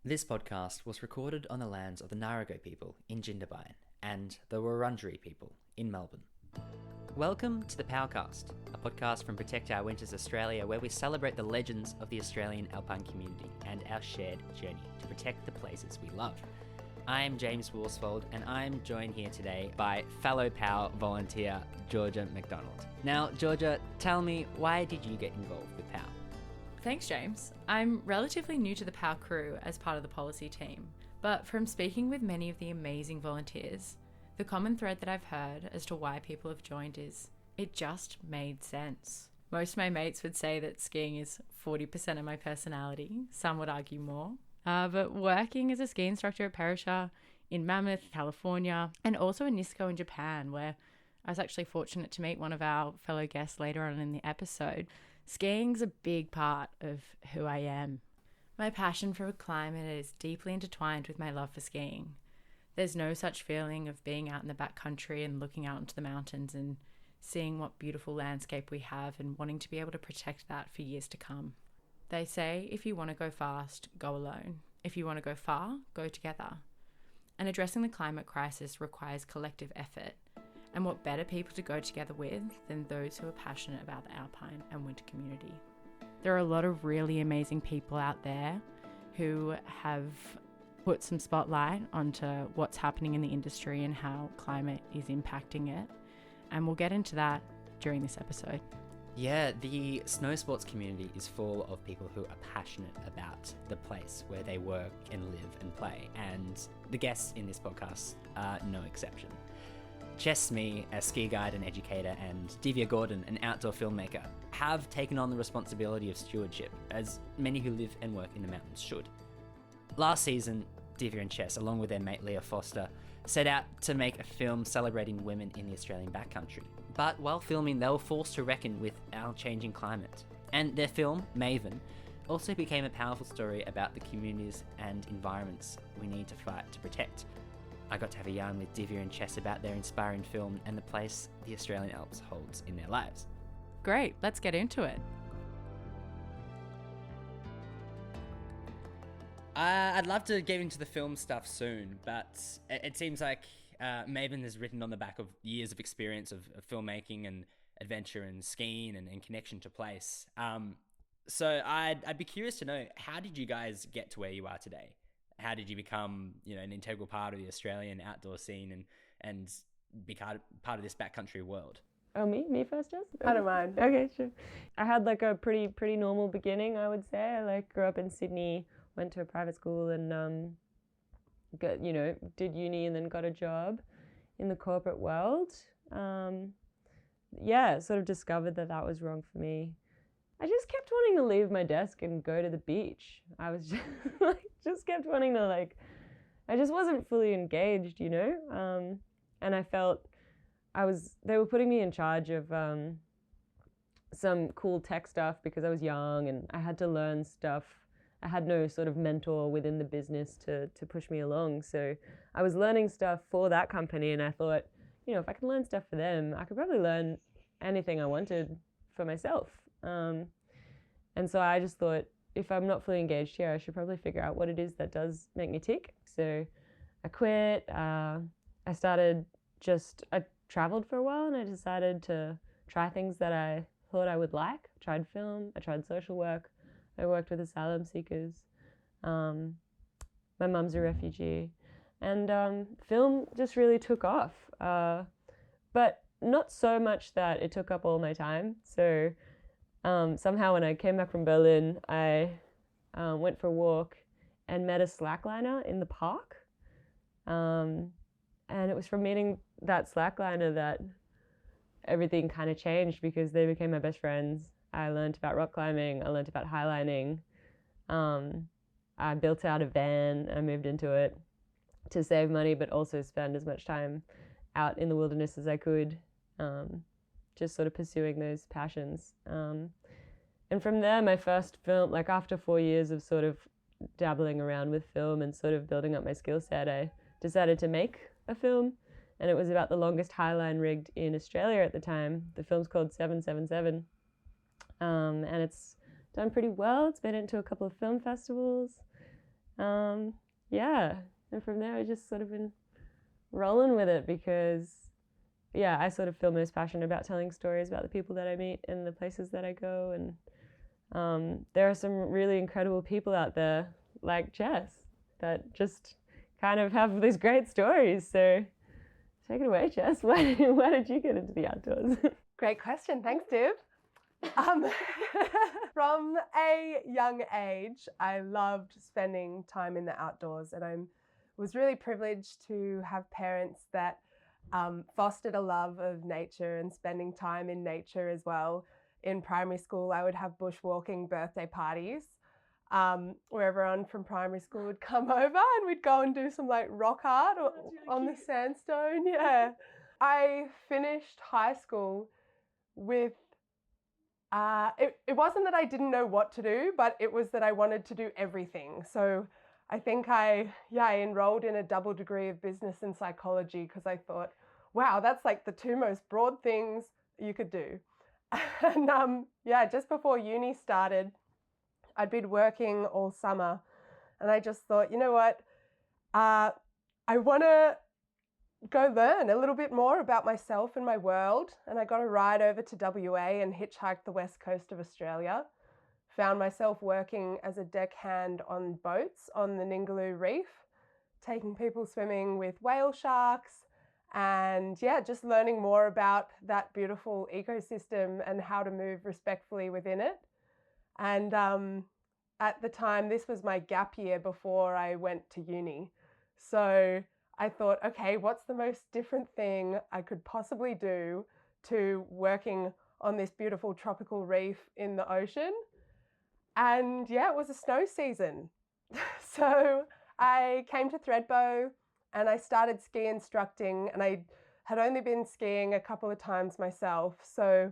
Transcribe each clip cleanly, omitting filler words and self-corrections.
This podcast was recorded on the lands of the Ngarigo people in Jindabyne and the Wurundjeri people in Melbourne. Welcome to the POWcast, a podcast from Protect Our Winters Australia, where we celebrate the legends of the Australian alpine community and our shared journey to protect the places we love. I'm James Worsfold, and I'm joined here today by fellow POW volunteer Georgia McDonald. Now, Georgia, tell me, why did you get involved with POW? Thanks, James. I'm relatively new to the POW crew as part of the policy team, but from speaking with many of the amazing volunteers, the common thread that I've heard as to why people have joined is it just made sense. Most of my mates would say that skiing is 40% of my personality. Some would argue more. But working as a ski instructor at Perisher in Mammoth, California, and also in Nisco in Japan, where I was actually fortunate to meet one of our fellow guests later on in the episode, skiing's a big part of who I am. My passion for climate is deeply intertwined with my love for skiing. There's no such feeling of being out in the backcountry and looking out into the mountains and seeing what beautiful landscape we have and wanting to be able to protect that for years to come. They say if you want to go fast, go alone. If you want to go far, go together. And addressing the climate crisis requires collective effort. And what better people to go together with than those who are passionate about the alpine and winter community. There are a lot of really amazing people out there who have put some spotlight onto what's happening in the industry and how climate is impacting it. And we'll get into that during this episode. Yeah, the snow sports community is full of people who are passionate about the place where they work and live and play, and the guests in this podcast are no exception. Smee, a ski guide and educator, and Divya Gordon, an outdoor filmmaker, have taken on the responsibility of stewardship, as many who live and work in the mountains should. Last season, Divya and Chess, along with their mate Leah Foster, set out to make a film celebrating women in the Australian backcountry. But while filming, they were forced to reckon with our changing climate. And their film, Maven, also became a powerful story about the communities and environments we need to fight to protect. I got to have a yarn with Divya and Chess about their inspiring film and the place the Australian Alps holds in their lives. Great, let's get into it. I'd love to get into the film stuff soon, but it seems like Maven is written on the back of years of experience of filmmaking and adventure and skiing and connection to place. So I'd be curious to know, how did you guys get to where you are today? How did you become, an integral part of the Australian outdoor scene and be part of this backcountry world? Oh, me first, Jess? I don't mind. Okay, sure. I had a pretty normal beginning, I would say. I grew up in Sydney, went to a private school and did uni and then got a job in the corporate world. Sort of discovered that was wrong for me. I just kept wanting to leave my desk and go to the beach. I was just kept wanting to I just wasn't fully engaged, and I felt they were putting me in charge of some cool tech stuff because I was young and I had to learn stuff. I had no sort of mentor within the business to push me along. So I was learning stuff for that company, and I thought, if I can learn stuff for them, I could probably learn anything I wanted for myself. And so I just thought, if I'm not fully engaged here, I should probably figure out what it is that does make me tick. So I quit. I traveled for a while, and I decided to try things that I thought I would like. I tried film, I tried social work. I worked with asylum seekers. My mum's a refugee. And film just really took off. But not so much that it took up all my time. So somehow when I came back from Berlin, I went for a walk and met a slackliner in the park. And it was from meeting that slackliner that everything kind of changed, because they became my best friends. I learned about rock climbing. I learned about highlining. I built out a van. I moved into it to save money, but also spend as much time out in the wilderness as I could, just sort of pursuing those passions. And from there, my first film, after 4 years of sort of dabbling around with film and sort of building up my skill set, I decided to make a film. And it was about the longest highline rigged in Australia at the time. The film's called 777. And it's done pretty well. It's been into a couple of film festivals. Yeah, and from there I just sort of been rolling with it because, yeah, I sort of feel most passionate about telling stories about the people that I meet and the places that I go. And there are some really incredible people out there, like Jess, that just kind of have these great stories. So take it away, Jess. Why did you get into the outdoors? Great question. Thanks, Div. From a young age, I loved spending time in the outdoors, and I was really privileged to have parents that fostered a love of nature and spending time in nature as well. In primary school, I would have bushwalking birthday parties where everyone from primary school would come over and we'd go and do some like rock art on the sandstone. Yeah. I finished high school with it wasn't that I didn't know what to do, but it was that I wanted to do everything. So I think I enrolled in a double degree of business and psychology because I thought, wow, that's like the two most broad things you could do. And just before uni started, I'd been working all summer and I just thought, you know what, I want to go learn a little bit more about myself and my world. And I got a ride over to WA and hitchhiked the west coast of Australia. Found myself working as a deckhand on boats on the Ningaloo Reef, taking people swimming with whale sharks and just learning more about that beautiful ecosystem and how to move respectfully within it. And at the time, this was my gap year before I went to uni. So I thought, okay, what's the most different thing I could possibly do to working on this beautiful tropical reef in the ocean? And it was a snow season. So I came to Thredbo and I started ski instructing, and I had only been skiing a couple of times myself. So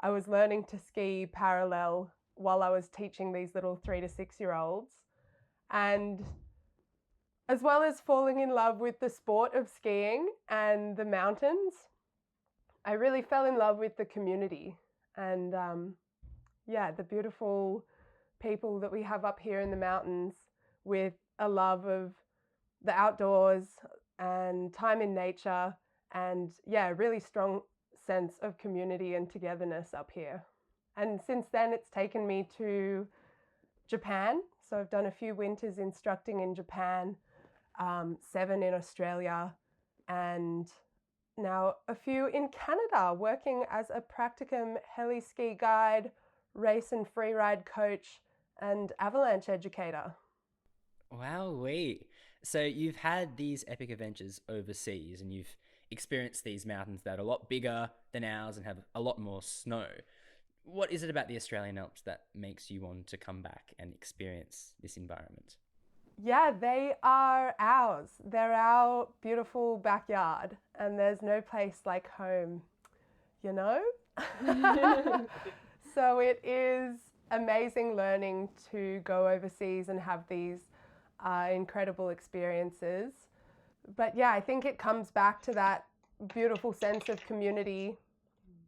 I was learning to ski parallel while I was teaching these little 3 to 6 year olds. And as well as falling in love with the sport of skiing and the mountains, I really fell in love with the community and the beautiful people that we have up here in the mountains with a love of the outdoors and time in nature and a really strong sense of community and togetherness up here. And since then it's taken me to Japan. So I've done a few winters instructing in Japan, 7 in Australia, and now a few in Canada, working as a practicum heli ski guide, race and freeride coach, and avalanche educator. Wowee. So you've had these epic adventures overseas and you've experienced these mountains that are a lot bigger than ours and have a lot more snow. What is it about the Australian Alps that makes you want to come back and experience this environment? Yeah, they are ours. They're our beautiful backyard, and there's no place like home, you know? So it is amazing learning to go overseas and have these incredible experiences. But I think it comes back to that beautiful sense of community.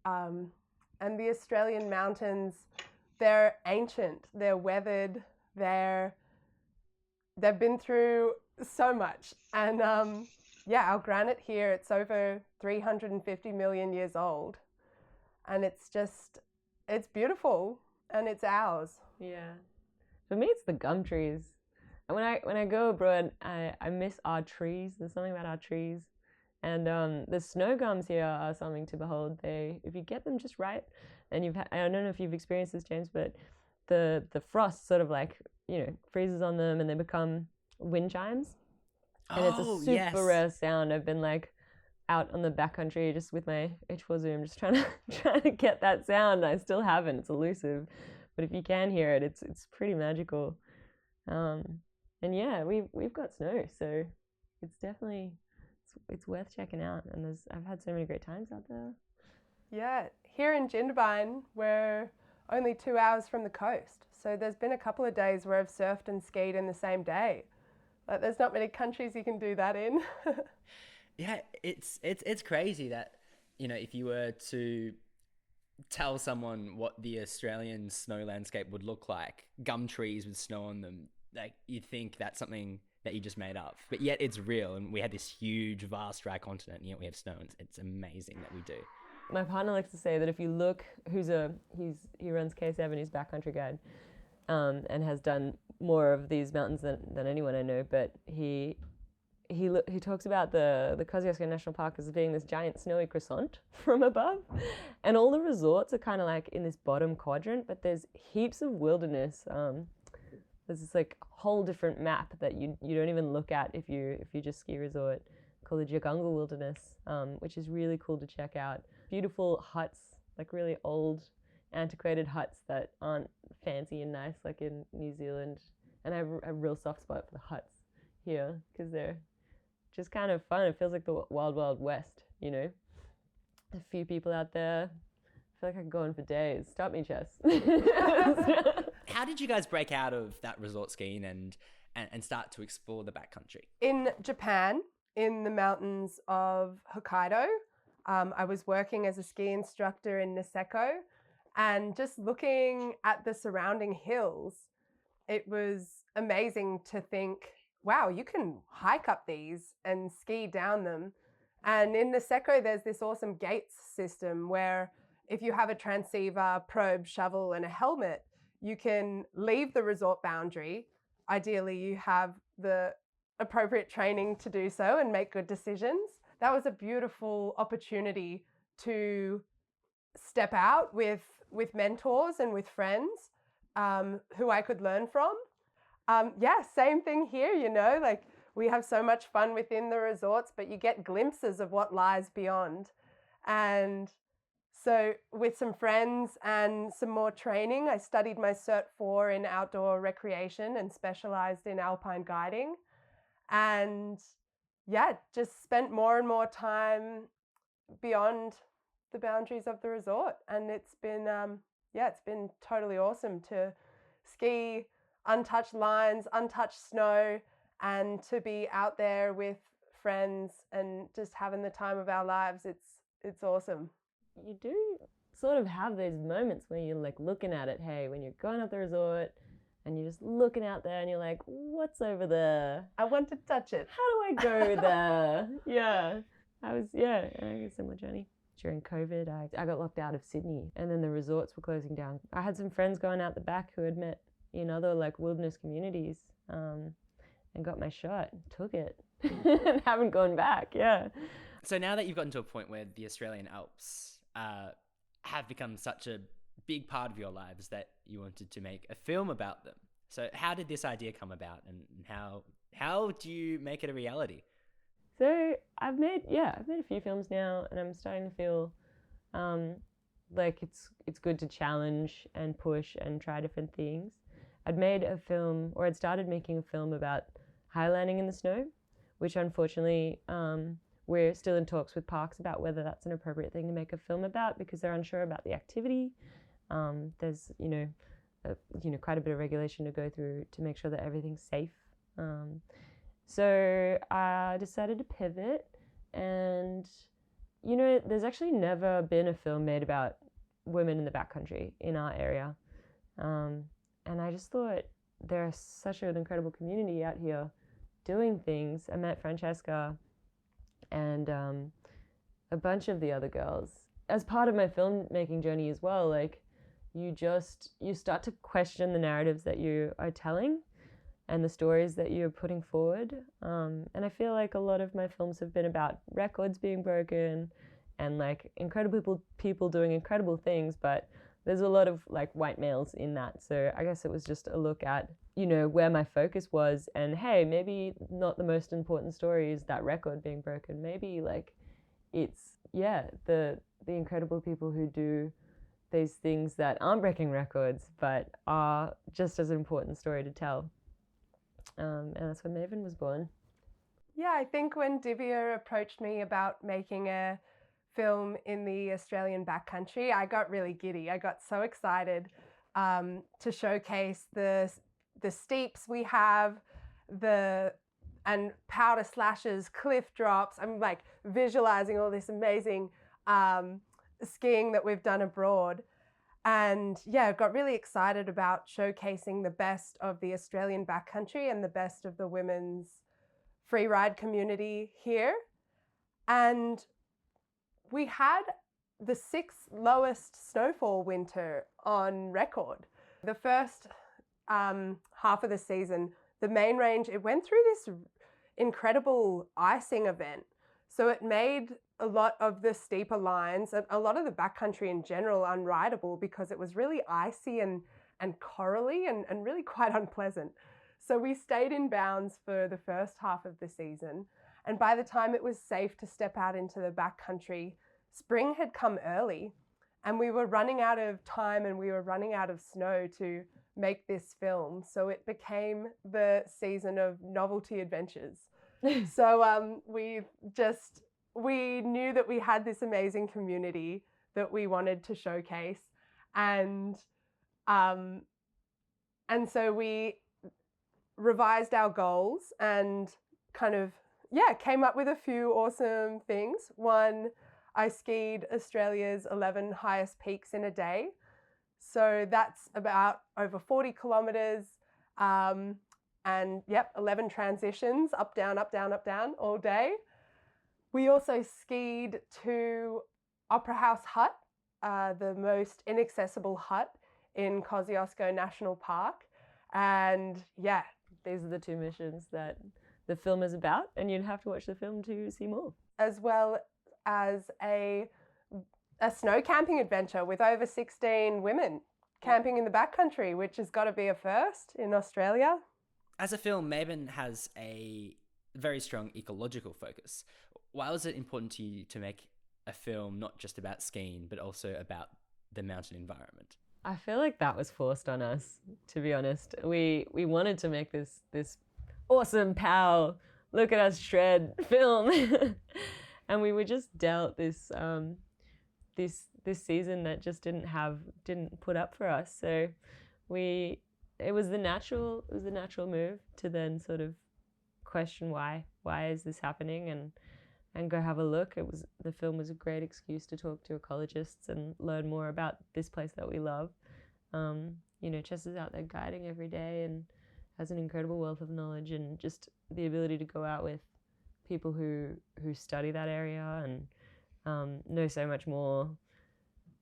And the Australian mountains, they're ancient, they're weathered, they've been through so much. And our granite here, it's over 350 million years old. And it's beautiful and it's ours. Yeah. For me, it's the gum trees. And when I go abroad, I miss our trees. There's something about our trees. And the snow gums here are something to behold. If you get them just right, and I don't know if you've experienced this, James, but the frost sort of freezes on them and they become wind chimes. And it's a super rare sound. I've been out on the backcountry just with my H4 Zoom, just trying to get that sound. I still haven't. It's elusive, but if you can hear it, it's pretty magical. And we've got snow, so it's definitely it's worth checking out. And I've had so many great times out there. Yeah, here in Jindabyne, we're only 2 hours from the coast, so there's been a couple of days where I've surfed and skied in the same day. Like, there's not many countries you can do that in. Yeah, it's crazy that, if you were to tell someone what the Australian snow landscape would look like, gum trees with snow on them, like you'd think that's something that you just made up, but yet it's real. And we had this huge, vast, dry continent, and yet we have snow. And it's amazing that we do. My partner likes to say that if you look, he runs K7, he's backcountry guide, and has done more of these mountains than anyone I know. But he talks about the Kosciuszko National Park as being this giant snowy croissant from above, and all the resorts are kind of like in this bottom quadrant. But there's heaps of wilderness. There's this like whole different map that you don't even look at if you just ski resort, called the Jagungal Wilderness, which is really cool to check out. Beautiful huts, like really old, antiquated huts that aren't fancy and nice like in New Zealand. And I have a real soft spot for the huts here because they're just kind of fun. It feels like the wild, wild west, you know? A few people out there. I feel like I could go on for days. Stop me, Chess. How did you guys break out of that resort skiing and start to explore the backcountry? In Japan, in the mountains of Hokkaido, I was working as a ski instructor in Niseko, and just looking at the surrounding hills, it was amazing to think, wow, you can hike up these and ski down them. And in Niseko, there's this awesome gates system where if you have a transceiver, probe, shovel, and a helmet, you can leave the resort boundary. Ideally, you have the appropriate training to do so and make good decisions. That was a beautiful opportunity to step out with mentors and with friends who I could learn from. Same thing here, you know, like we have so much fun within the resorts, but you get glimpses of what lies beyond. And so with some friends and some more training, I studied my Cert 4 in outdoor recreation and specialized in alpine guiding. And just spent more and more time beyond the boundaries of the resort. And it's been totally awesome to ski untouched lines, untouched snow, and to be out there with friends and just having the time of our lives. It's awesome. You do sort of have those moments where you're like looking at it, hey, when you're going up the resort and you're just looking out there and you're like, what's over there? I want to touch it. How do I go there? I had a similar journey. During COVID, I got locked out of Sydney, and then the resorts were closing down. I had some friends going out the back who had met in other like wilderness communities, and got my shot, took it, and haven't gone back. Yeah. So now that you've gotten to a point where the Australian Alps have become such a big part of your lives that you wanted to make a film about them. So how did this idea come about, and how do you make it a reality? So I've made a few films now, and I'm starting to feel like it's good to challenge and push and try different things. I'd started making a film about highlining in the snow, which unfortunately we're still in talks with parks about whether that's an appropriate thing to make a film about, because they're unsure about the activity. There's quite a bit of regulation to go through to make sure that everything's safe. So I decided to pivot, and there's actually never been a film made about women in the backcountry in our area, and I just thought there's such an incredible community out here doing things. I met Francesca and a bunch of the other girls as part of my filmmaking journey as well. Like you start to question the narratives that you are telling and the stories that you're putting forward. And I feel like a lot of my films have been about records being broken and like incredible people doing incredible things, but there's a lot of like white males in that. So I guess it was just a look at, where my focus was, and hey, maybe not the most important story is that record being broken. Maybe like it's, the incredible people who do these things that aren't breaking records, but are just as an important story to tell. And that's when Maven was born. Yeah, I think when Divya approached me about making a film in the Australian backcountry, I got really giddy. I got so excited to showcase the steeps we have, and powder slashes, cliff drops. I'm like visualizing all this amazing skiing that we've done abroad. And yeah, got really excited about showcasing the best of the Australian backcountry and the best of the women's freeride community here. And we had the 6th lowest snowfall winter on record. The first half of the season, the main range, it went through this incredible icing event. So it made a lot of the steeper lines, a lot of the backcountry in general, unrideable because it was really icy and corally and really quite unpleasant. So we stayed in bounds for the first half of the season. And by the time it was safe to step out into the backcountry, spring had come early and we were running out of time and we were running out of snow to make this film. So it became the season of novelty adventures. So we knew that we had this amazing community that we wanted to showcase. And so we revised our goals and kind of, came up with a few awesome things. One, I skied Australia's 11 highest peaks in a day. So that's about over 40 kilometers. And 11 transitions, up, down, all day. We also skied to Opera House Hut, the most inaccessible hut in Kosciuszko National Park. And these are the 2 missions that the film is about, and you'd have to watch the film to see more. As well as a snow camping adventure with over 16 women camping in the backcountry, which has got to be a first in Australia. As a film, Maven has a very strong ecological focus. Why was it important to you to make a film not just about skiing, but also about the mountain environment? I feel like that was forced on us, to be honest. We wanted to make this awesome POW, look at us shred film. And we were just dealt this season that just didn't put up for us. So it was the natural move to then sort of question why is this happening and go have a look. The film was a great excuse to talk to ecologists and learn more about this place that we love. Chess is out there guiding every day and has an incredible wealth of knowledge, and just the ability to go out with people who study that area and know so much more.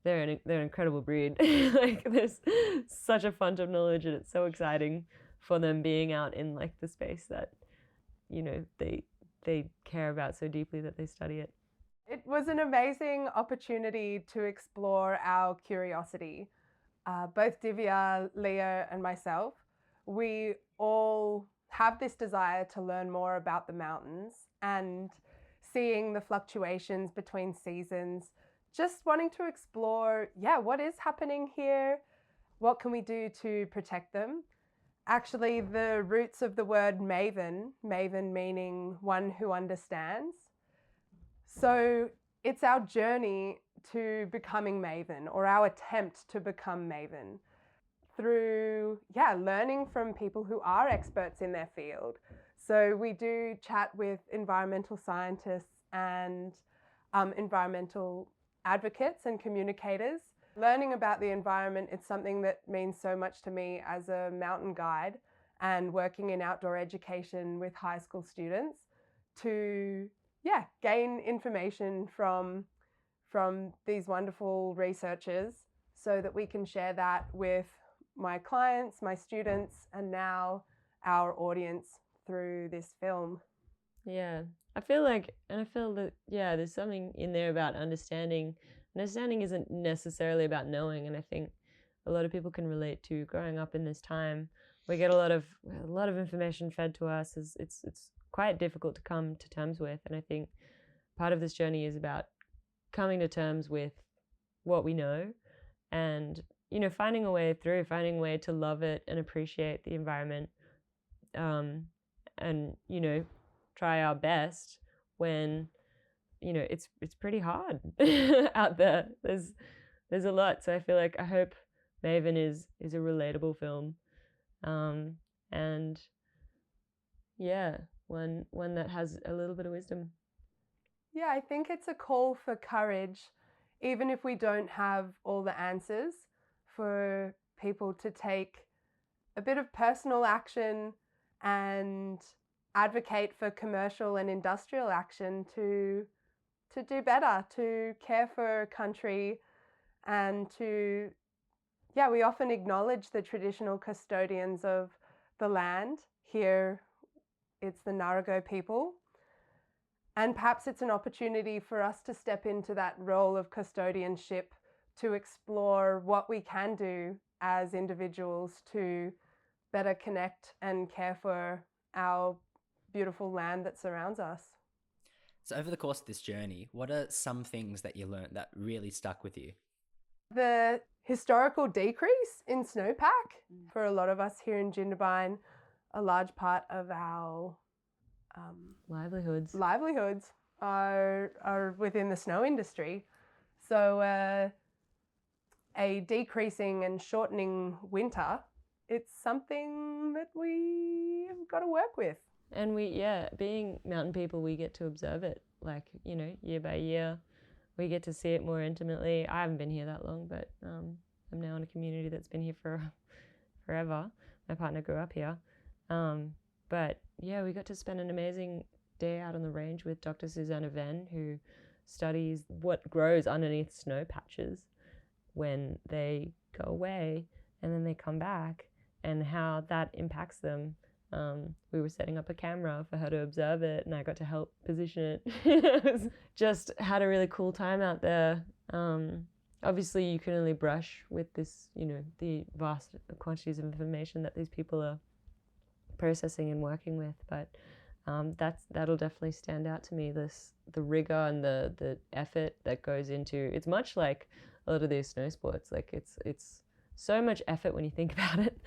They're an incredible breed. Like, there's such a font of knowledge, and it's so exciting for them being out in like the space that they care about so deeply that they study it. It was an amazing opportunity to explore our curiosity. Both Divya, Leah, and myself, we all have this desire to learn more about the mountains and seeing the fluctuations between seasons, just wanting to explore, what is happening here? What can we do to protect them? Actually, the roots of the word maven meaning one who understands. So it's our journey to becoming maven, or our attempt to become maven, through learning from people who are experts in their field. So we do chat with environmental scientists and environmental advocates and communicators. Learning about the environment is something that means so much to me as a mountain guide and working in outdoor education with high school students, to gain information from these wonderful researchers so that we can share that with my clients, my students, and now our audience through this film. Yeah, I feel that, there's something in there about understanding. Understanding isn't necessarily about knowing, and I think a lot of people can relate to growing up in this time. We get a lot of information fed to us. It's quite difficult to come to terms with, and I think part of this journey is about coming to terms with what we know, and finding a way to love it and appreciate the environment, and try our best when it's pretty hard out there. There's a lot. So I hope Maven is a relatable film, and one that has a little bit of wisdom. Yeah, I think it's a call for courage. Even if we don't have all the answers, for people to take a bit of personal action and advocate for commercial and industrial action to do better, to care for a country, and to, we often acknowledge the traditional custodians of the land. Here it's the Ngarigo people. And perhaps it's an opportunity for us to step into that role of custodianship to explore what we can do as individuals to better connect and care for our beautiful land that surrounds us. So over the course of this journey, what are some things that you learned that really stuck with you? The historical decrease in snowpack for a lot of us here in Jindabyne, a large part of our livelihoods are within the snow industry. So a decreasing and shortening winter, it's something that we have got to work with. And being mountain people, we get to observe it, year by year. We get to see it more intimately. I haven't been here that long, but I'm now in a community that's been here for forever. My partner grew up here. But we got to spend an amazing day out on the range with Dr. Susanna Venn, who studies what grows underneath snow patches when they go away and then they come back and how that impacts them. We were setting up a camera for her to observe it, and I got to help position it. Just had a really cool time out there. Obviously, you can only brush with this, the vast quantities of information that these people are processing and working with, but that'll definitely stand out to me. The rigor and the effort that goes into it's much like a lot of these snow sports. Like it's so much effort when you think about it,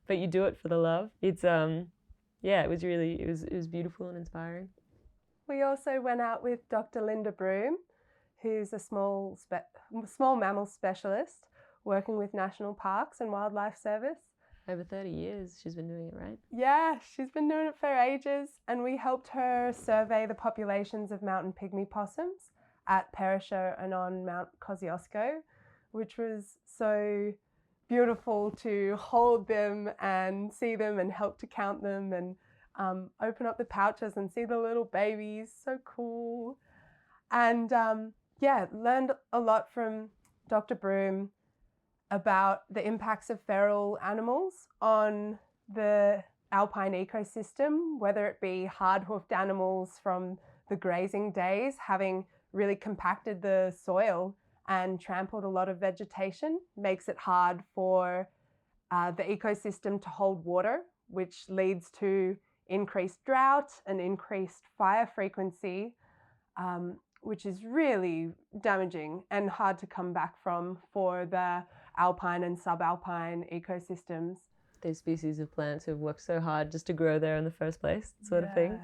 but you do it for the love. It's it was beautiful and inspiring. We also went out with Dr. Linda Broom, who's a small mammal specialist working with National Parks and Wildlife Service. Over 30 years she's been doing it, right? Yeah, she's been doing it for ages, and we helped her survey the populations of mountain pygmy possums at Perisher and on Mount Kosciuszko, which was so beautiful to hold them and see them and help to count them and open up the pouches and see the little babies. So cool. And learned a lot from Dr. Broom about the impacts of feral animals on the alpine ecosystem, whether it be hard-hoofed animals from the grazing days, having really compacted the soil and trampled a lot of vegetation, makes it hard for the ecosystem to hold water, which leads to increased drought and increased fire frequency, which is really damaging and hard to come back from for the alpine and subalpine ecosystems. These species of plants who've worked so hard just to grow there in the first place, sort of thing.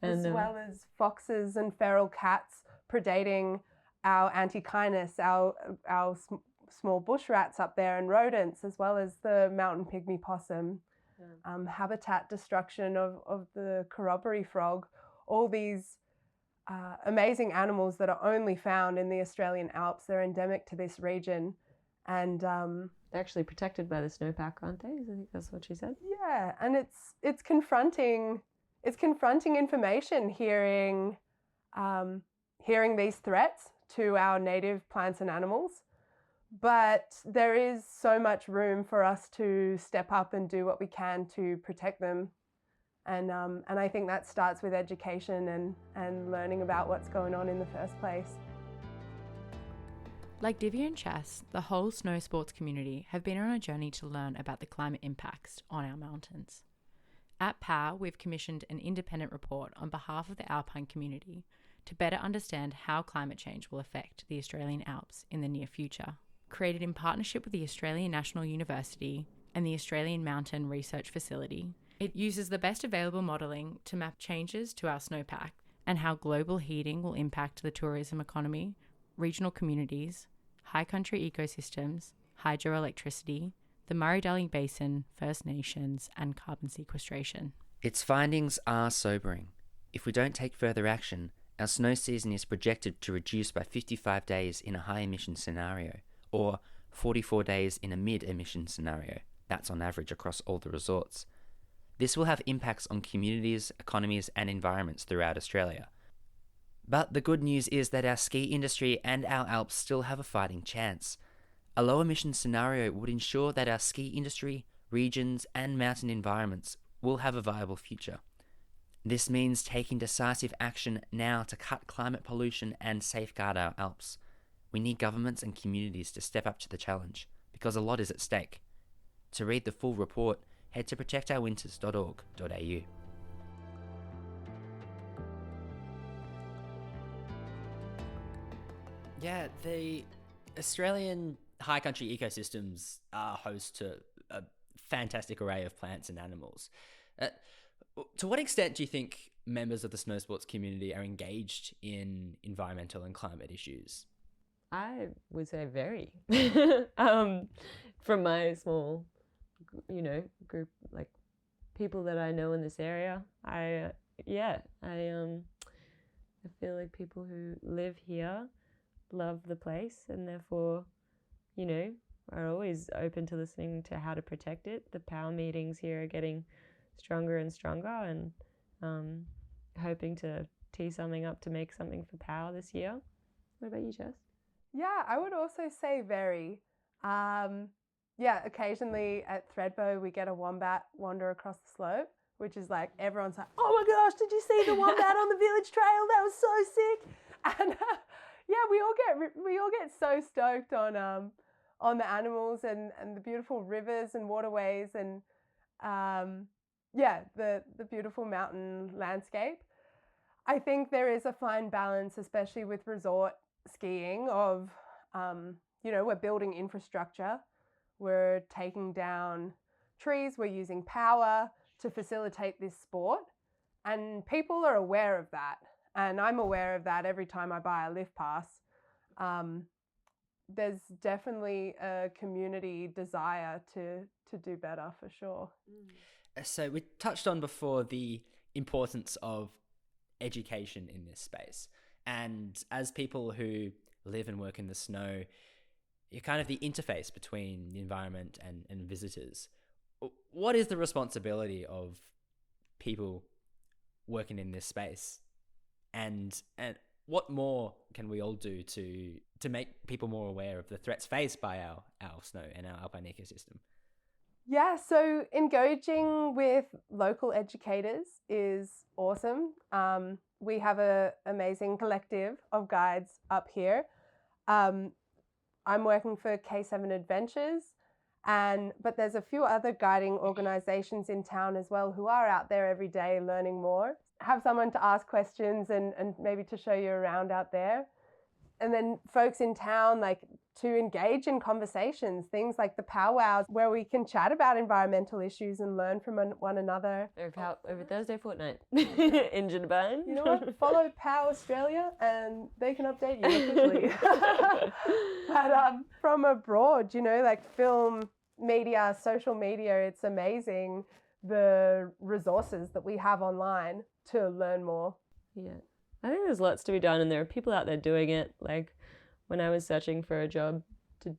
And, as well as foxes and feral cats predating our antechinus, our small bush rats up there, and rodents, as well as the mountain pygmy possum. Habitat destruction of the corroboree frog, all these amazing animals that are only found in the Australian Alps. They're endemic to this region. And they're actually protected by the snowpack, aren't they? I think that's what she said. Yeah, and it's confronting information, hearing these threats to our native plants and animals. But there is so much room for us to step up and do what we can to protect them. And I think that starts with education and learning about what's going on in the first place. Like Divya and Chess, the whole snow sports community have been on a journey to learn about the climate impacts on our mountains. At POW, we've commissioned an independent report on behalf of the alpine community to better understand how climate change will affect the Australian Alps in the near future. Created in partnership with the Australian National University and the Australian Mountain Research Facility, it uses the best available modelling to map changes to our snowpack and how global heating will impact the tourism economy, regional communities, high country ecosystems, hydroelectricity, the Murray-Darling Basin, First Nations, and carbon sequestration. Its findings are sobering. If we don't take further action, our snow season is projected to reduce by 55 days in a high emission scenario, or 44 days in a mid-emission scenario. That's on average across all the resorts. This will have impacts on communities, economies, and environments throughout Australia. But the good news is that our ski industry and our Alps still have a fighting chance. A low emission scenario would ensure that our ski industry, regions, and mountain environments will have a viable future. This means taking decisive action now to cut climate pollution and safeguard our Alps. We need governments and communities to step up to the challenge, because a lot is at stake. To read the full report, head to protectourwinters.org.au. Yeah, the Australian high country ecosystems are host to a fantastic array of plants and animals. To what extent do you think members of the snow sports community are engaged in environmental and climate issues? I would say very. From my small, group, like people that I know in this area, I feel like people who live here love the place and therefore, are always open to listening to how to protect it. The POW meetings here are getting stronger and stronger, and hoping to tee something up to make something for POW this year. What about you, Jess? Yeah, I would also say very. Occasionally at Thredbo we get a wombat wander across the slope, which is like everyone's like, "Oh my gosh, did you see the wombat on the village trail? That was so sick!" And we all get so stoked on the animals and the beautiful rivers and waterways and the beautiful mountain landscape. I think there is a fine balance, especially with resort skiing, of we're building infrastructure, we're taking down trees, we're using power to facilitate this sport, and people are aware of that, and I'm aware of that every time I buy a lift pass. There's definitely a community desire to do better, for sure. So we touched on before the importance of education in this space, and as people who live and work in the snow, you're kind of the interface between the environment and visitors. What is the responsibility of people working in this space, and what more can we all do to make people more aware of the threats faced by our snow and our alpine ecosystem? Yeah, so engaging with local educators is awesome. We have an amazing collective of guides up here. I'm working for K7 Adventures, but there's a few other guiding organisations in town as well who are out there every day learning more. Have someone to ask questions and maybe to show you around out there. And then folks in town, like, to engage in conversations, things like the powwows where we can chat about environmental issues and learn from one another. Over Thursday fortnight in Jindabyne. You know what? Follow POW Australia and they can update you officially. But from abroad, like film, media, social media, it's amazing the resources that we have online to learn more. Yeah. I think there's lots to be done, and there are people out there doing it. Like when I was searching for a job to,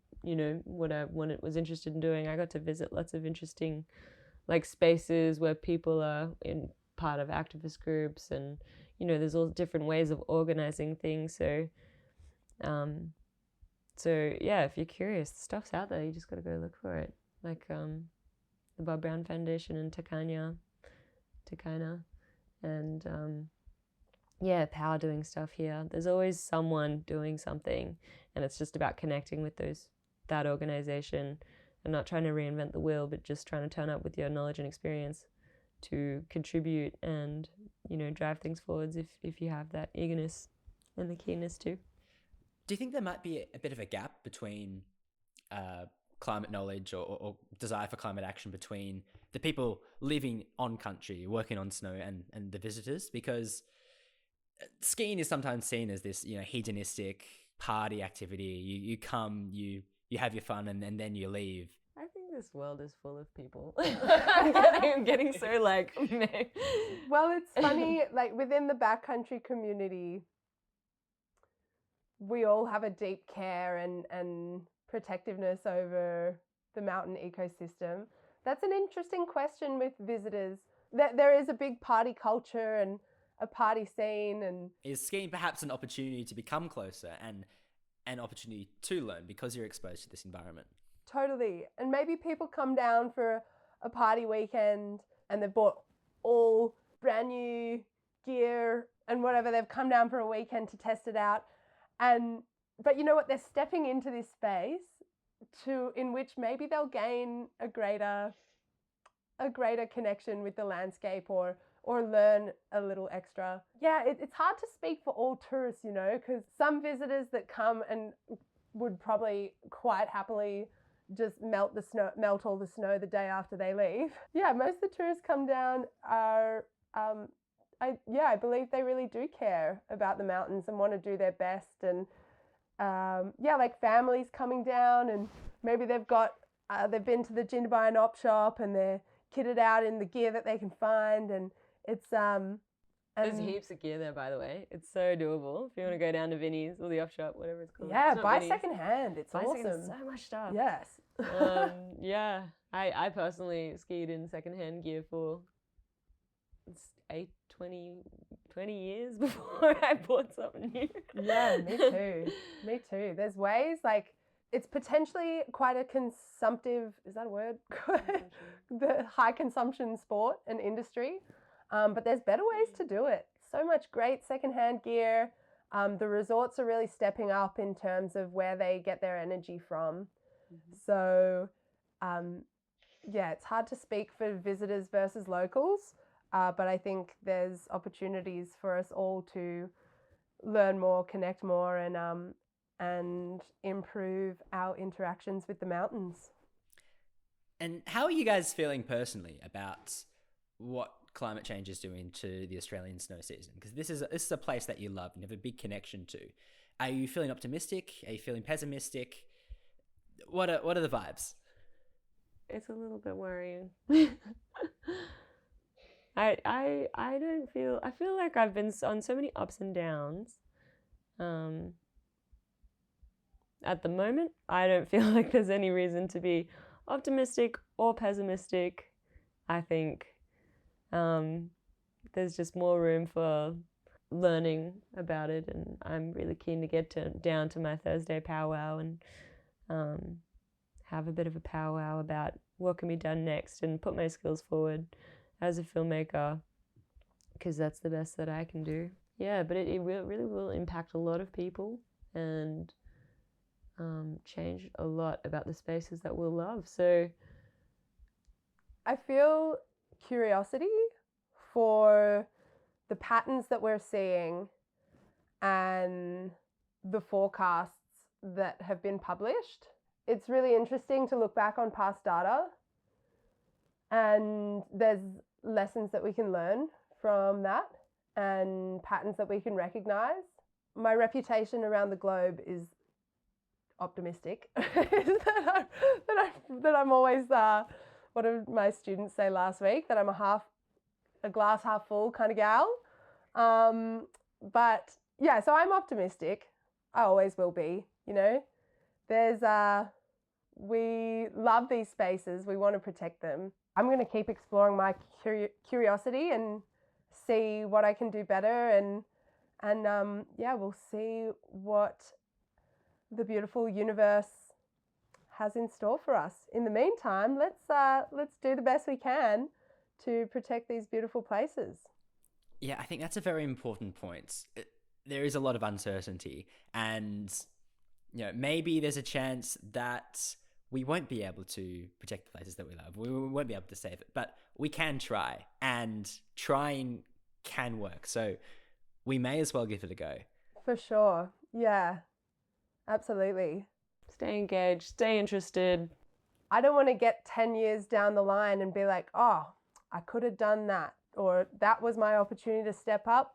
what I was interested in doing, I got to visit lots of interesting like spaces where people are in part of activist groups, and there's all different ways of organizing things. So yeah, if you're curious, the stuff's out there. You just got to go look for it. Like the Bob Brown Foundation in Takana, and POW doing stuff here. There's always someone doing something, and it's just about connecting with that organization and not trying to reinvent the wheel, but just trying to turn up with your knowledge and experience to contribute and drive things forwards if you have that eagerness and the keenness to. Do you think there might be a bit of a gap between climate knowledge or desire for climate action between the people living on country, working on snow, and the visitors? Because skiing is sometimes seen as this, hedonistic party activity. You come, you have your fun, and then you leave. I think this world is full of people. I'm getting so like... Well, it's funny, like within the backcountry community, we all have a deep care and protectiveness over the mountain ecosystem? That's an interesting question with visitors. There is a big party culture and a party scene. And is skiing perhaps an opportunity to become closer and an opportunity to learn because you're exposed to this environment? Totally. And maybe people come down for a party weekend and they've bought all brand new gear and whatever. They've come down for a weekend to test it out. But you know what? They're stepping into this space in which maybe they'll gain a greater connection with the landscape or learn a little extra. Yeah, it's hard to speak for all tourists, you know, because some visitors that come and would probably quite happily just melt all the snow the day after they leave. Yeah, most of the tourists come down are, I believe they really do care about the mountains and want to do their best. And like families coming down and maybe they've been to the Jindabyne op shop and they're kitted out in the gear that they can find, and it's there's heaps of gear there, by the way. It's so doable if you want to go down to Vinnie's or the op shop, whatever it's called. Yeah, it's buy secondhand. It's buy awesome. Second, so much stuff. Yes. Yeah, I personally skied in secondhand gear for 20 years before I bought something new. Yeah, me too. Me too. There's ways, like, it's potentially quite a consumptive, is that a word? The high consumption sport and industry. But there's better ways to do it. So much great secondhand gear. The resorts are really stepping up in terms of where they get their energy from. Mm-hmm. So, it's hard to speak for visitors versus locals. But I think there's opportunities for us all to learn more, connect more, and improve our interactions with the mountains. And how are you guys feeling personally about what climate change is doing to the Australian snow season? Because this is a place that you love and have a big connection to. Are you feeling optimistic? Are you feeling pessimistic? What are the vibes? It's a little bit worrying. I feel like I've been on so many ups and downs. At the moment, I don't feel like there's any reason to be optimistic or pessimistic. I think there's just more room for learning about it, and I'm really keen to get down to my Thursday powwow and have a bit of a powwow about what can be done next and put my skills forward as a filmmaker, because that's the best that I can do. Yeah, but it really will impact a lot of people and change a lot about the spaces that we'll love. So I feel curiosity for the patterns that we're seeing and the forecasts that have been published. It's really interesting to look back on past data, and there's lessons that we can learn from that and patterns that we can recognize. My reputation around the globe is optimistic. that I'm always, what did my students say last week? That I'm a glass half full kind of gal. But yeah, so I'm optimistic. I always will be, you know. We love these spaces. We want to protect them. I'm going to keep exploring my curiosity and see what I can do better. And we'll see what the beautiful universe has in store for us. In the meantime, let's do the best we can to protect these beautiful places. Yeah, I think that's a very important point. There is a lot of uncertainty, and maybe there's a chance that we won't be able to protect the places that we love. We won't be able to save it, but we can try, and trying can work. So we may as well give it a go. For sure. Yeah, absolutely. Stay engaged, stay interested. I don't want to get 10 years down the line and be like, oh, I could have done that, or that was my opportunity to step up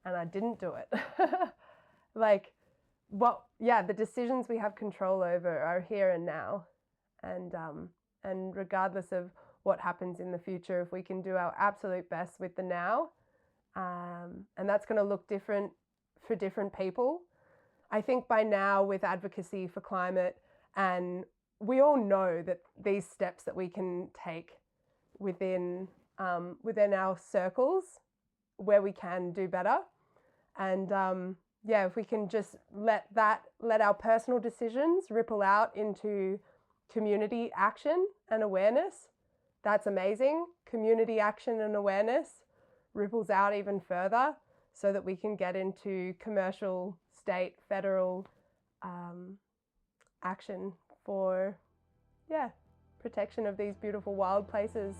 and I didn't do it. The decisions we have control over are here and now. And regardless of what happens in the future, if we can do our absolute best with the now, and that's going to look different for different people. I think by now, with advocacy for climate And we all know that these steps that we can take within our circles where we can do better. And if we can just let our personal decisions ripple out into community action and awareness, that's amazing. Community action and awareness ripples out even further so that we can get into commercial, state, federal action for, protection of these beautiful wild places.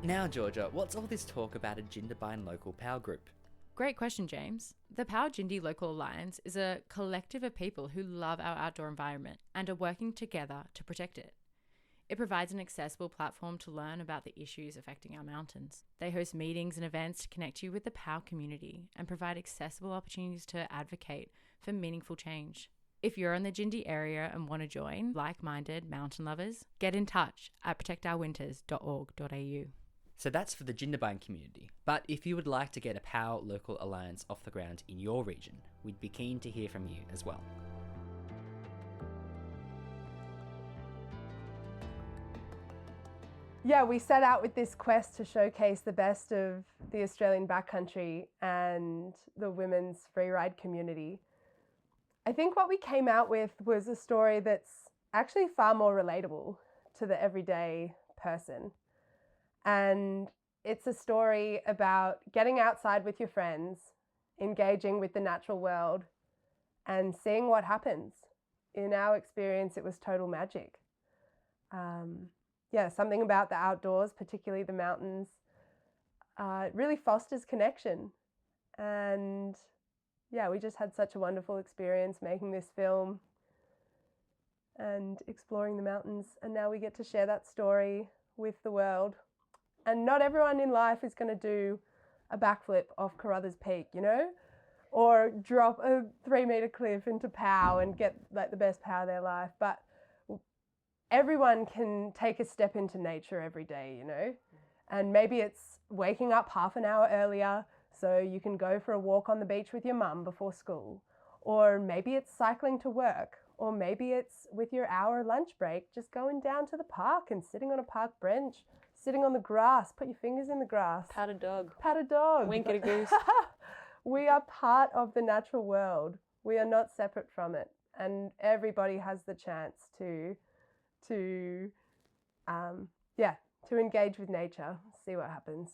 Now, Georgia, what's all this talk about a Jindabyne local power group? Great question, James. The Power Jindy Local Alliance is a collective of people who love our outdoor environment and are working together to protect it. It provides an accessible platform to learn about the issues affecting our mountains. They host meetings and events to connect you with the POW community and provide accessible opportunities to advocate for meaningful change. If you're in the Jindy area and want to join like-minded mountain lovers, get in touch at protectourwinters.org.au. So that's for the Jindabyne community. But if you would like to get a POW local alliance off the ground in your region, we'd be keen to hear from you as well. Yeah, we set out with this quest to showcase the best of the Australian backcountry and the women's freeride community. I think what we came out with was a story that's actually far more relatable to the everyday person. And it's a story about getting outside with your friends, engaging with the natural world, and seeing what happens. In our experience, it was total magic. Something about the outdoors, particularly the mountains, it really fosters connection. And we just had such a wonderful experience making this film and exploring the mountains. And now we get to share that story with the world. And not everyone in life is going to do a backflip off Carruthers Peak, or drop a 3-meter cliff into POW and get like the best POW of their life. But everyone can take a step into nature every day, and maybe it's waking up half an hour earlier so you can go for a walk on the beach with your mum before school, or maybe it's cycling to work, or maybe it's with your hour lunch break, just going down to the park and sitting on a park bench, sitting on the grass, put your fingers in the grass. Pat a dog. Pat a dog. Wink at a goose. We are part of the natural world. We are not separate from it. And everybody has the chance to engage with nature, see what happens.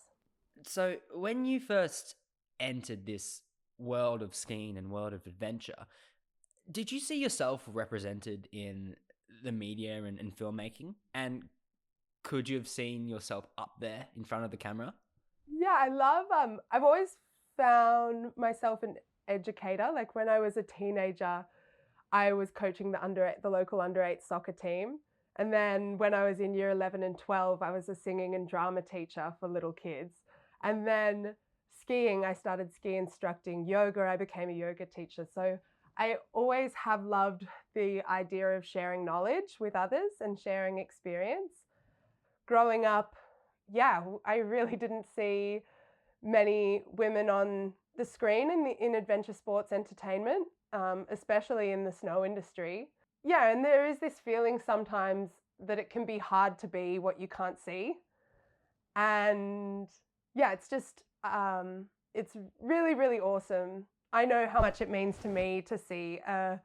So when you first entered this world of skiing and world of adventure, did you see yourself represented in the media and filmmaking? And could you have seen yourself up there in front of the camera? Yeah, I love, I've always found myself an educator. Like when I was a teenager, I was coaching the local under-8 soccer team. And then when I was in year 11 and 12, I was a singing and drama teacher for little kids. And then skiing, I started ski instructing. Yoga, I became a yoga teacher. So I always have loved the idea of sharing knowledge with others and sharing experience. Growing up, I really didn't see many women on the screen in adventure sports entertainment, especially in the snow industry. Yeah, and there is this feeling sometimes that it can be hard to be what you can't see. And it's just, it's really, really awesome. I know how much it means to me to see a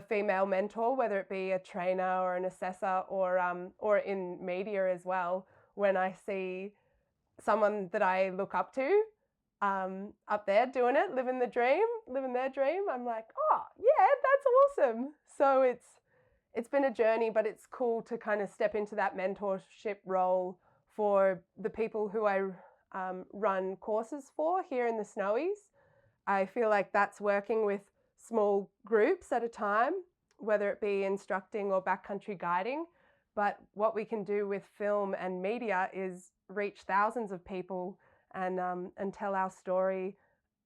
female mentor, whether it be a trainer or an assessor or in media as well. When I see someone that I look up to up there doing it, living their dream, I'm like, oh yeah, that's awesome. So it's been a journey, but it's cool to kind of step into that mentorship role for the people who I run courses for here in the Snowies. I feel like that's working with small groups at a time, whether it be instructing or backcountry guiding. But what we can do with film and media is reach thousands of people and tell our story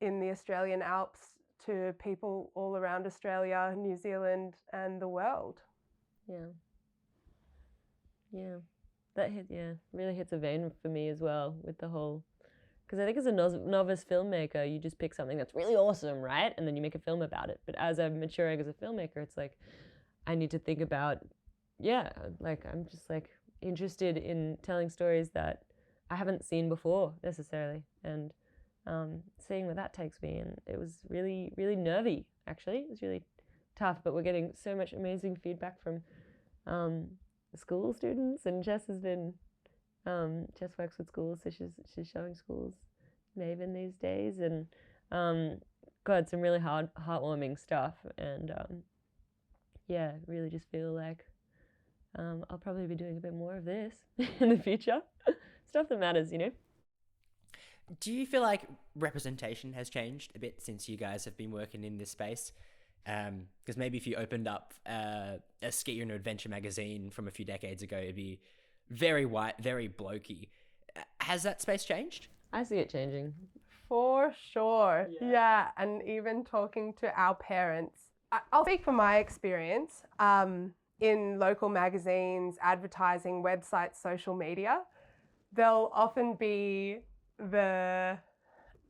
in the Australian Alps to people all around Australia, New Zealand, and the world. That really hits a vein for me as well with the whole Because I think as a novice filmmaker, you just pick something that's really awesome, right? And then you make a film about it. But as I'm maturing as a filmmaker, it's like I need to think about, like I'm just like interested in telling stories that I haven't seen before necessarily, and seeing where that takes me. And it was really, really nervy, actually. It was really tough, but we're getting so much amazing feedback from school students, and Jess works with schools, so she's showing schools Maven these days, and some really heartwarming stuff, and really just feel like I'll probably be doing a bit more of this in the future. Stuff that matters, Do you feel like representation has changed a bit since you guys have been working in this space? Because maybe if you opened up a ski and adventure magazine from a few decades ago, it'd be very white, very blokey. Has that space changed? I see it changing. For sure. Yeah. And even talking to our parents, I'll speak from my experience in local magazines, advertising, websites, social media. There'll often be the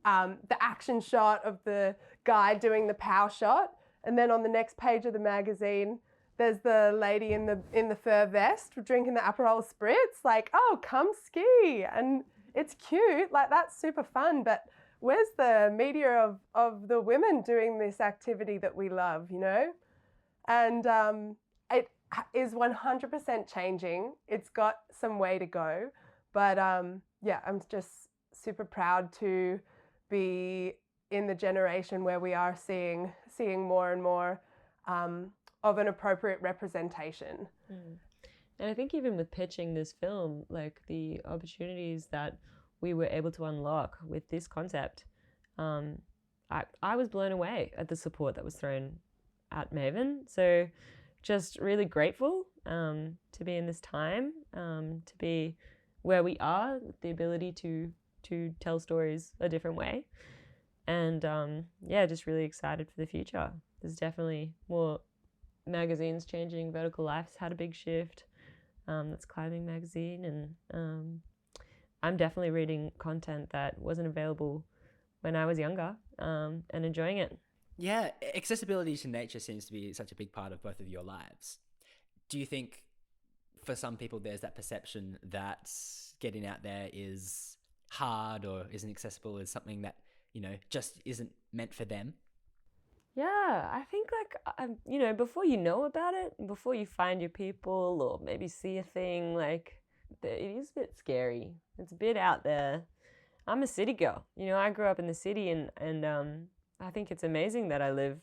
action shot of the guy doing the pow shot, and then on the next page of the magazine, there's the lady in the fur vest drinking the Aperol spritz, like, oh, come ski. And it's cute, like that's super fun, but where's the media of the women doing this activity that we love, And it is 100% changing. It's got some way to go, but I'm just super proud to be in the generation where we are seeing more and more of an appropriate representation. And I think even with pitching this film, like the opportunities that we were able to unlock with this concept, I was blown away at the support that was thrown at Maven. So just really grateful to be in this time, to be where we are, the ability to tell stories a different way. And just really excited for the future. There's definitely more magazines changing. Vertical Life's had a big shift. That's Climbing magazine, and I'm definitely reading content that wasn't available when I was younger, and enjoying it. Yeah, accessibility to nature seems to be such a big part of both of your lives. Do you think for some people there's that perception that getting out there is hard or isn't accessible, is something that, just isn't meant for them? Yeah, I think before you know about it, before you find your people or maybe see a thing, like it is a bit scary. It's a bit out there. I'm a city girl. I grew up in the city, and I think it's amazing that I live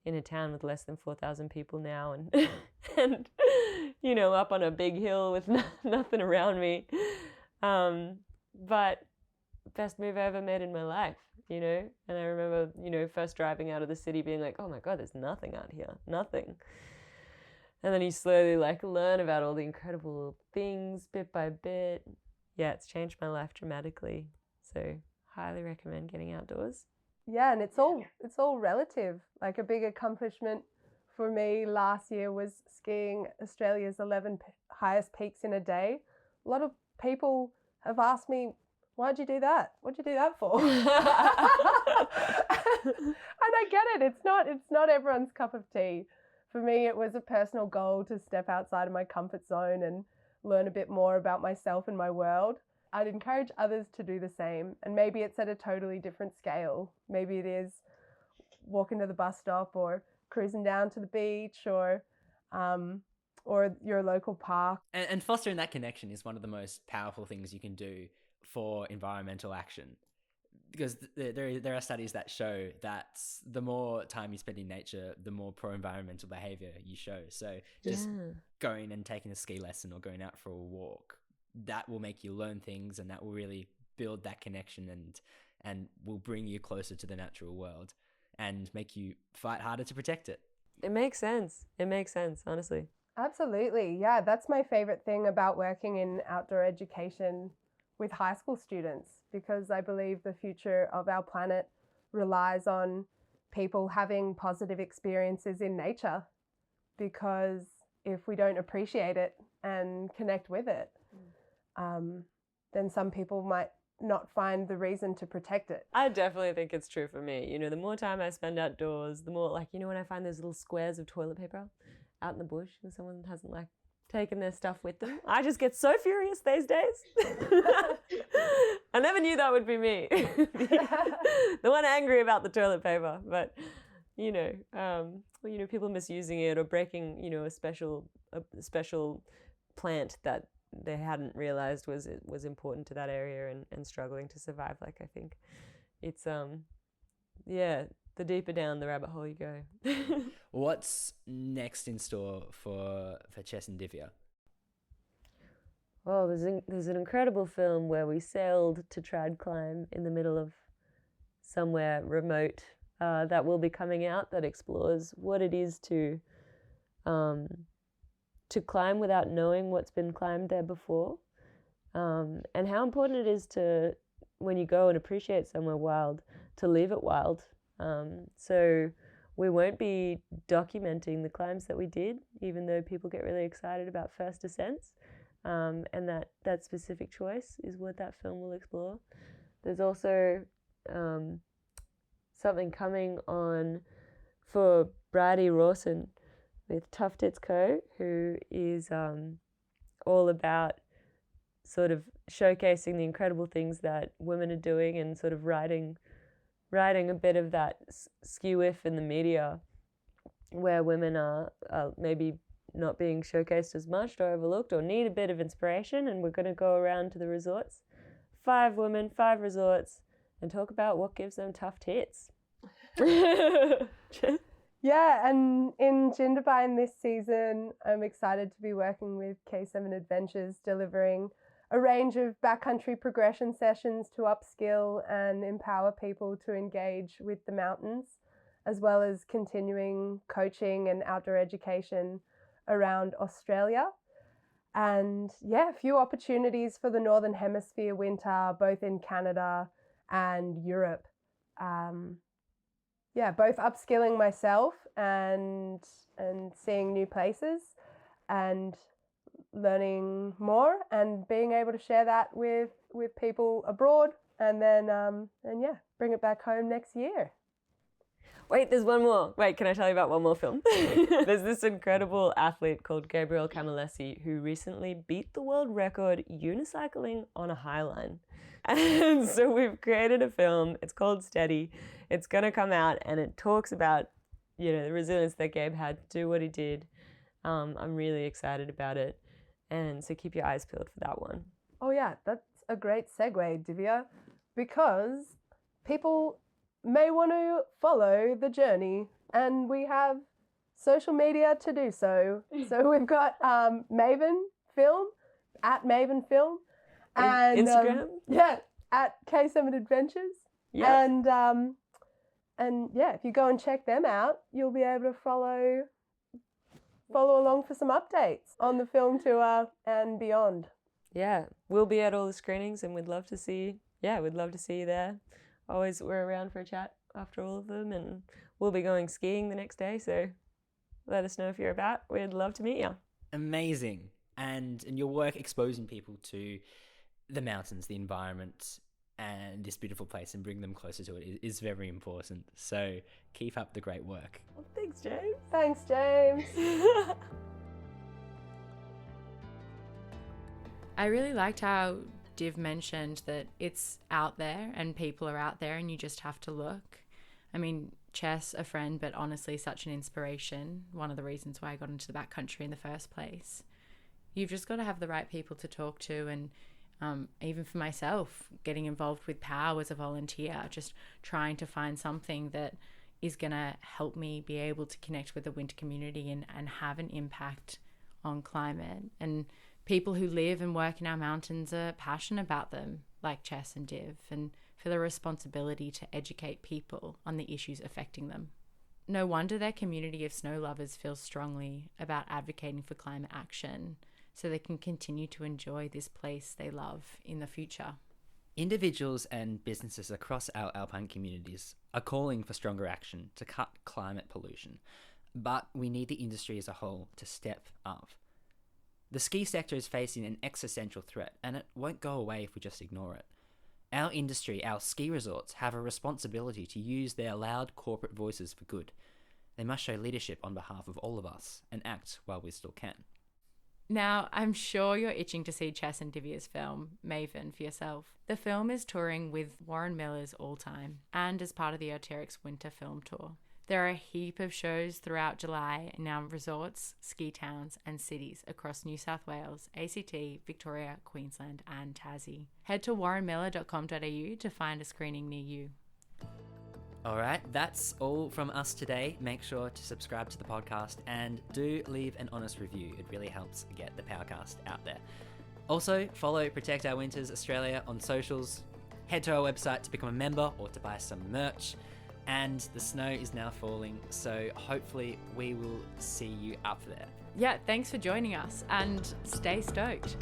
in a town with less than 4,000 people now, and and up on a big hill with nothing around me. But best move I ever made in my life, And I remember, first driving out of the city being like, oh my God, there's nothing out here, nothing. And then you slowly learn about all the incredible things bit by bit. Yeah, it's changed my life dramatically. So highly recommend getting outdoors. Yeah, and it's all relative. Like a big accomplishment for me last year was skiing Australia's 11 highest peaks in a day. A lot of people have asked me, why'd you do that? What'd you do that for? And I get it. It's not everyone's cup of tea. For me, it was a personal goal to step outside of my comfort zone and learn a bit more about myself and my world. I'd encourage others to do the same. And maybe it's at a totally different scale. Maybe it is walking to the bus stop or cruising down to the beach or your local park. And fostering that connection is one of the most powerful things you can do for environmental action, because there are studies that show that the more time you spend in nature, the more pro-environmental behavior you show. So just going and taking a ski lesson or going out for a walk, that will make you learn things, and that will really build that connection and will bring you closer to the natural world and make you fight harder to protect it. It makes sense. Honestly. Absolutely. Yeah, that's my favorite thing about working in outdoor education with high school students, because I believe the future of our planet relies on people having positive experiences in nature, because if we don't appreciate it and connect with it, then some people might not find the reason to protect it. I definitely think it's true for me. You know, the more time I spend outdoors, the more, like, you know, when I find those little squares of toilet paper out in the bush and someone hasn't, like, taken their stuff with them, I just get so furious these days. I never knew that would be me. The one angry about the toilet paper. But, you know, people misusing it or breaking, you know, a special plant that they hadn't realized was important to that area and struggling to survive. Like, I think it's the deeper down the rabbit hole you go. What's next in store for Chess and Divya? Oh, there's an incredible film where we sailed to trad climb in the middle of somewhere remote that will be coming out, that explores what it is to climb without knowing what's been climbed there before, and how important it is to, when you go and appreciate somewhere wild, to leave it wild. So we won't be documenting the climbs that we did, even though people get really excited about first ascents, and that specific choice is what that film will explore. There's also something coming on for Bridie Rawson with Tough Tits Co., who is all about sort of showcasing the incredible things that women are doing and sort of riding a bit of that skew-if in the media where women are maybe not being showcased as much or overlooked or need a bit of inspiration. And we're going to go around to the resorts, 5 women, 5 resorts, and talk about what gives them tough tits. Yeah, and in Jindabyne this season, I'm excited to be working with K7 Adventures, delivering a range of backcountry progression sessions to upskill and empower people to engage with the mountains, as well as continuing coaching and outdoor education around Australia. And yeah, a few opportunities for the Northern Hemisphere winter, both in Canada and Europe. Both upskilling myself and seeing new places and learning more and being able to share that with people abroad, and then bring it back home next year. Wait, there's one more. Wait, can I tell you about one more film? There's this incredible athlete called Gabriel Camilleri who recently beat the world record unicycling on a highline. And so we've created a film. It's called Steady. It's going to come out, and it talks about, you know, the resilience that Gabe had to do what he did. I'm really excited about it. And so keep your eyes peeled for that one. Oh yeah, that's a great segue, Divya, because people may want to follow the journey, and we have social media to do so. So we've got Maven Film, at Maven Film, and Instagram, at K7 Adventures, and if you go and check them out, you'll be able to follow along for some updates on the film tour and beyond. Yeah, we'll be at all the screenings, and we'd love to see you there. Always, we're around for a chat after all of them, and we'll be going skiing the next day, so let us know if you're about. We'd love to meet you. Amazing. And your work exposing people to the mountains, the environment, and this beautiful place, and bring them closer to it is very important. So keep up the great work. Well, thanks, James. Thanks, James. I really liked how Div mentioned that it's out there and people are out there and you just have to look. I mean, Chess, a friend, but honestly such an inspiration. One of the reasons why I got into the backcountry in the first place. You've just got to have the right people to talk to, and even for myself, getting involved with POW as a volunteer, just trying to find something that is going to help me be able to connect with the winter community and have an impact on climate. And people who live and work in our mountains are passionate about them, like Chess and Div, and feel a responsibility to educate people on the issues affecting them. No wonder their community of snow lovers feels strongly about advocating for climate action so they can continue to enjoy this place they love in the future. Individuals and businesses across our alpine communities are calling for stronger action to cut climate pollution, but we need the industry as a whole to step up. The ski sector is facing an existential threat, and it won't go away if we just ignore it. Our industry, our ski resorts, have a responsibility to use their loud corporate voices for good. They must show leadership on behalf of all of us and act while we still can. Now, I'm sure you're itching to see Chess and Divya's film, Maven, for yourself. The film is touring with Warren Miller's All Time and as part of the Oterix Winter Film Tour. There are a heap of shows throughout July in our resorts, ski towns and cities across New South Wales, ACT, Victoria, Queensland and Tassie. Head to warrenmiller.com.au to find a screening near you. Alright, that's all from us today. Make sure to subscribe to the podcast and do leave an honest review. It really helps get the POWcast out there. Also, follow Protect Our Winters Australia on socials. Head to our website to become a member or to buy some merch. And the snow is now falling, so hopefully we will see you up there. Yeah, thanks for joining us and stay stoked.